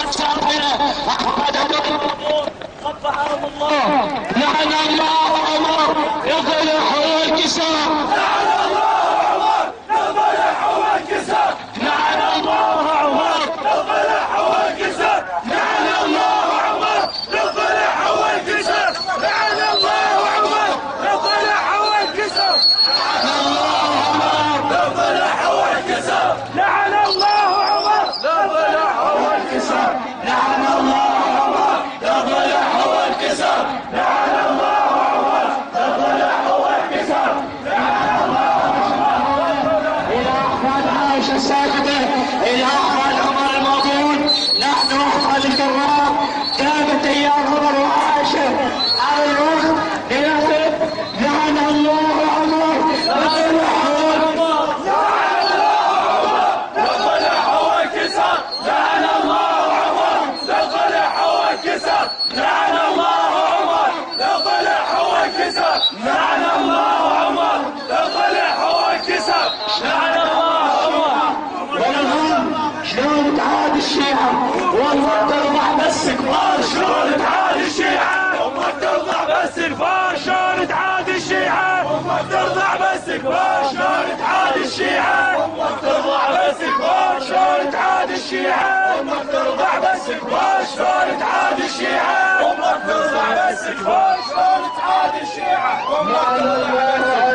الساطرة أحمد قبحهم الله. لعن الله عمر يضلح والكسار. لعن الله عمر يضلح والكسار. لعن الله عمر يضلح والكسار. لعن الله عمر يضلح والكسار. لعن الله عمر يضلح والكسار. يضلح والكسار. لعن الله عمر يضلح والكسار. لعن الله عمر يضلح والكسار. لعن الله عمر يضلح والكسار. لعن الله عمر. إلى أحمد عائشة الساجدة، إلى أحمد عمر المأمون، نحن أحمد الكرام كانت أيام عمر وعائشة على الوقت لنهب. لعن الله عمر يضلح يضلح والكسار. لعن الله عمر يضلح والكسار. لعن الله عمر يضلح والكسار. لعن الله عمر يضلح والكسار. لعن الله عمر. والهم شلون تعاد الشيعة والله ترضع بس كبار. شلون تعاد الشيعة امك ترضع بس كبار. شلون تعاد الشيعة امك ترضع بس كبار. شلون تعاد الشيعة امك ترضع بس كبار. شلون تعاد الشيعة امك ترضع بس كبار. شلون تعاد الشيعة امك ترضع بس كبار. شلون تعاد الشيعة امك ترضع بس كبار.